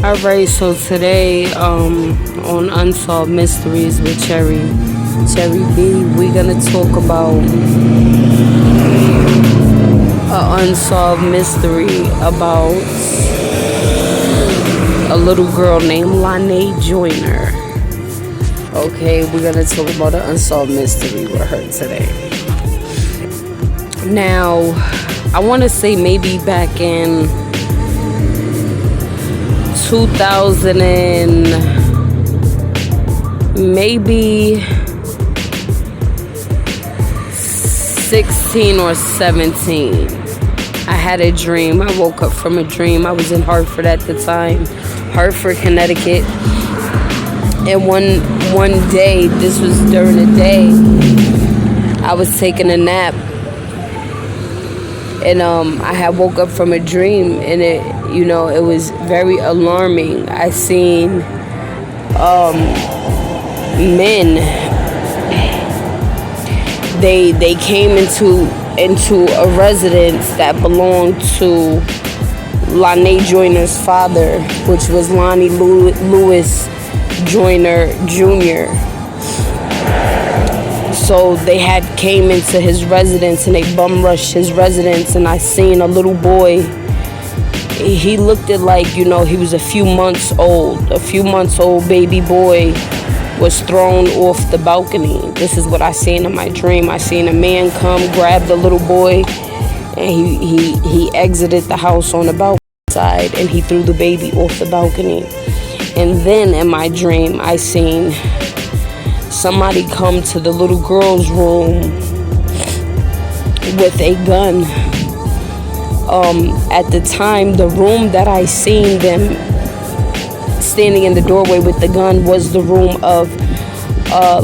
Alright, so today on Unsolved Mysteries with Cherry B, we're gonna talk about an unsolved mystery about a little girl named Lanae Joyner. Okay, we're gonna talk about an unsolved mystery with her today. Now, I want to say maybe back in 2000 and maybe 16 or 17, I had a dream. I woke up from a dream. I was in Hartford at the time, Hartford, Connecticut. And one day, this was during the day, I was taking a nap. And I had woke up from a dream, and it was very alarming. I seen men. They came into a residence that belonged to Lanae Joyner's father, which was Lonnie Lewis Joyner Jr. So they had came into his residence and they bum rushed his residence, and I seen a little boy. He looked at like, he was a few months old. A few months old baby boy was thrown off the balcony. This is what I seen in my dream. I seen a man come, grab the little boy, and he exited the house on the balcony side, and he threw the baby off the balcony. And then in my dream, I seen somebody come to the little girl's room with a gun. At the time, the room that I seen them standing in the doorway with the gun was the room of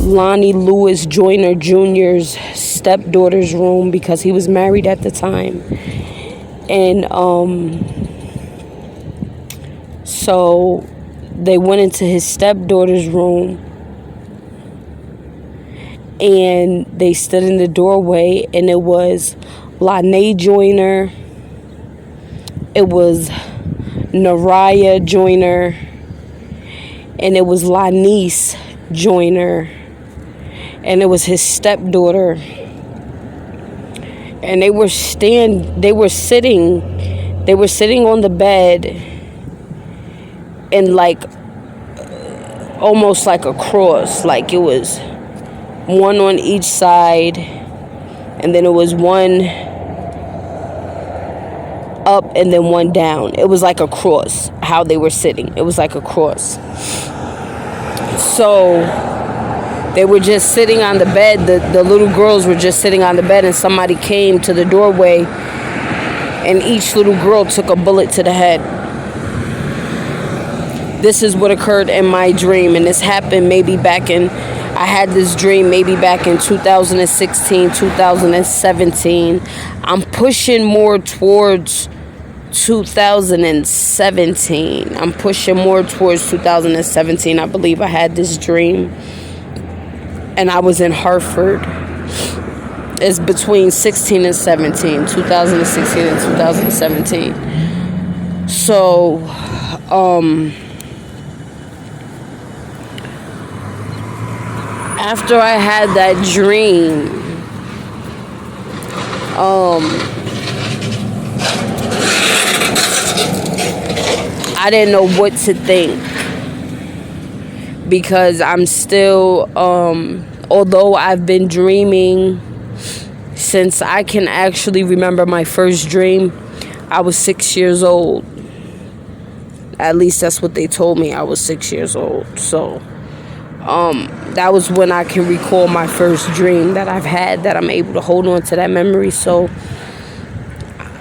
Lonnie Lewis Joyner Jr.'s stepdaughter's room, because he was married at the time. And so they went into his stepdaughter's room, and they stood in the doorway, and it was Lanae Joyner, it was Naraya Joyner, and it was Lanice Joyner, and it was his stepdaughter. And they were sitting on the bed, and like almost like a cross, like it was one on each side, and then it was one up and then one down. It was like a cross, how they were sitting. It was like a cross. So they were just sitting on the bed. The little girls were just sitting on the bed, and somebody came to the doorway, and each little girl took a bullet to the head. This is what occurred in my dream, and this happened maybe I had this dream maybe back in 2016, 2017. I'm pushing more towards 2017. I believe I had this dream. And I was in Hartford. It's between 16 and 17, 2016 and 2017. So, after I had that dream, I didn't know what to think, because I'm still, although I've been dreaming since I can actually remember my first dream, I was 6 years old. At least that's what they told me. I was 6 years old. So that was when I can recall my first dream that I've had, that I'm able to hold on to that memory. So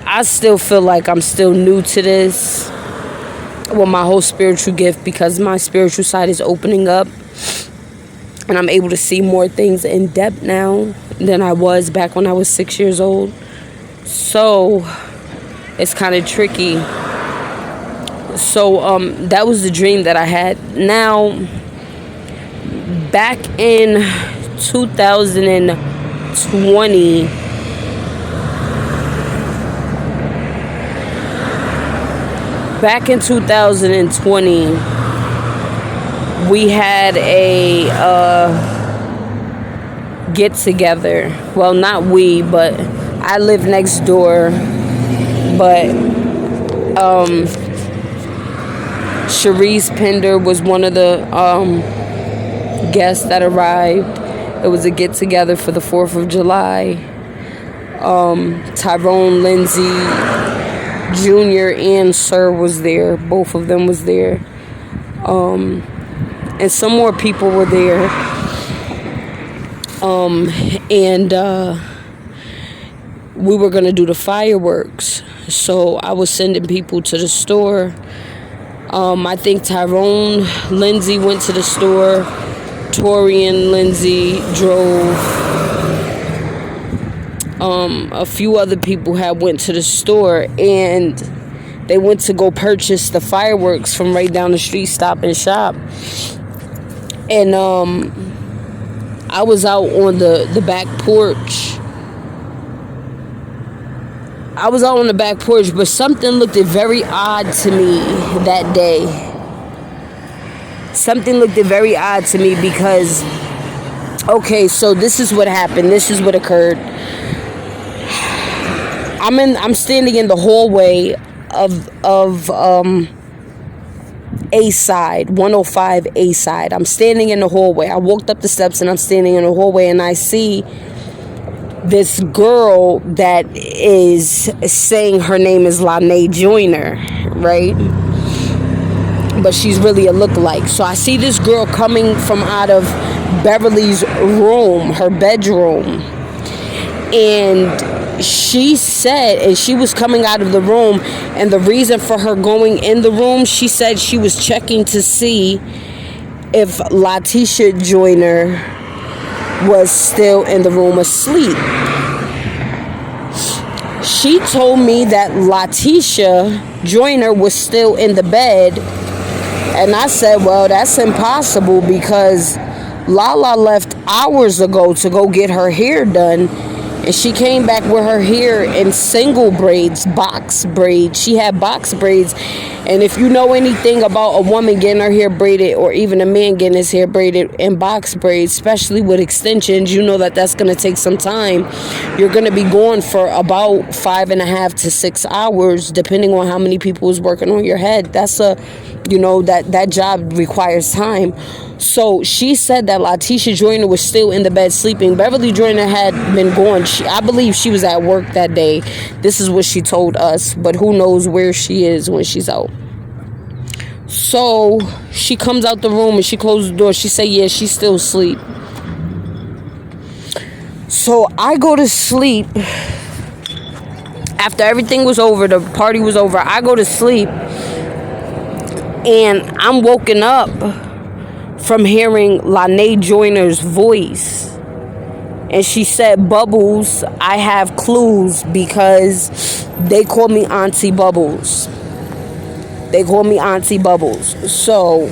I still feel like I'm still new to this, well, my whole spiritual gift, because my spiritual side is opening up, and I'm able to see more things in depth now than I was back when I was 6 years old. So it's kind of tricky. So that was the dream that I had. Now, back in 2020, back in 2020, we had a get together. Well, not we, but I live next door. But Cherise Pender was one of the guests that arrived. It was a get together for the 4th of July. Tyrone Lindsay Jr. and Sir was there. Both of them was there. And some more people were there. And we were going to do the fireworks. So I was sending people to the store. I think Tyrone Lindsay went to the store. Torian Lindsay drove. A few other people had went to the store, and they went to go purchase the fireworks from right down the street, Stop and Shop. And I was out on the back porch. But something looked very odd to me that day. Because, okay, so this is what happened. This is what occurred. I'm standing in the hallway of A side, 105 A side. I'm standing in the hallway. I walked up the steps and I'm standing in the hallway, and I see this girl that is saying her name is Lanae Joyner, right? But she's really a lookalike. So I see this girl coming from out of Beverly's room, her bedroom. And she said, and she was coming out of the room, and the reason for her going in the room, she said she was checking to see if Letitia Joyner was still in the room asleep. She told me that Letitia Joyner was still in the bed, and I said, well, that's impossible, because Lala left hours ago to go get her hair done, and she came back with her hair in single braids, box braids. She had box braids. And if you know anything about a woman getting her hair braided, or even a man getting his hair braided in box braids, especially with extensions, you know that that's going to take some time. You're going to be gone for about 5.5 to 6 hours, depending on how many people is working on your head. That's that job requires time. So she said that Letitia Joyner was still in the bed sleeping. Beverly Joyner had been gone. I believe she was at work that day. This is what she told us, but who knows where she is when she's out. So she comes out the room and she closes the door. She said, yeah, she's still asleep. So I go to sleep. After everything was over, the party was over, I go to sleep. And I'm woken up from hearing Lanae Joyner's voice. And she said, Bubbles, I have clues, because they call me Auntie Bubbles. So,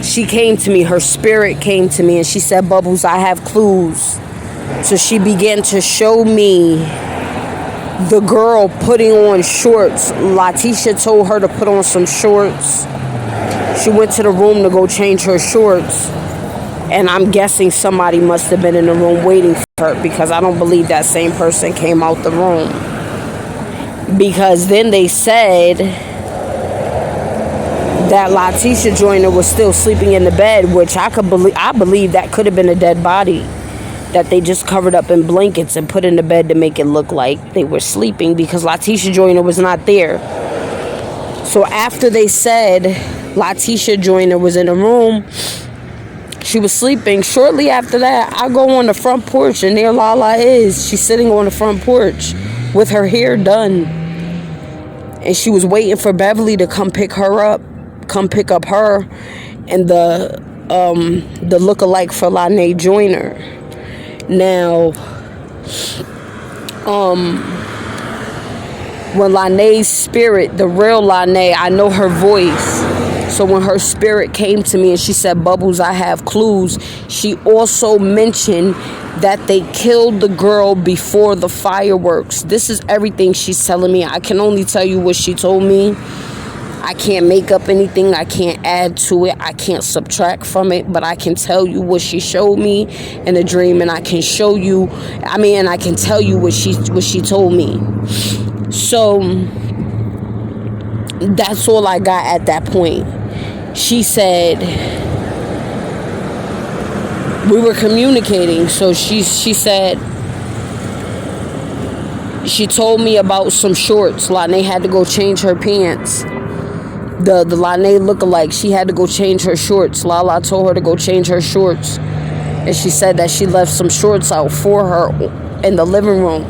she came to me, her spirit came to me, and she said, Bubbles, I have clues. So she began to show me the girl putting on shorts. Letitia told her to put on some shorts. She went to the room to go change her shorts. And I'm guessing somebody must have been in the room waiting for her, because I don't believe that same person came out the room. Because then they said that Letitia Joyner was still sleeping in the bed, which I believe that could have been a dead body that they just covered up in blankets and put in the bed to make it look like they were sleeping, because Letitia Joyner was not there. So after they said Letitia Joyner was in the room, she was sleeping. Shortly after that, I go on the front porch, and there Lala is. She's sitting on the front porch with her hair done. And she was waiting for Beverly to come pick up her and the lookalike for Lanae Joyner. Now, when Lanae's spirit, the real Lanae, I know her voice. So when her spirit came to me and she said, Bubbles, I have clues, she also mentioned that they killed the girl before the fireworks. This is everything she's telling me. I can only tell you what she told me. I can't make up anything. I can't add to it. I can't subtract from it. But I can tell you what she showed me in a dream, and I can show you. I can tell you what she told me. So that's all I got at that point. She said we were communicating. So she said she told me about some shorts. Lane had to go change her pants. The Lane lookalike, she had to go change her shorts. Lala told her to go change her shorts. And she said that she left some shorts out for her in the living room.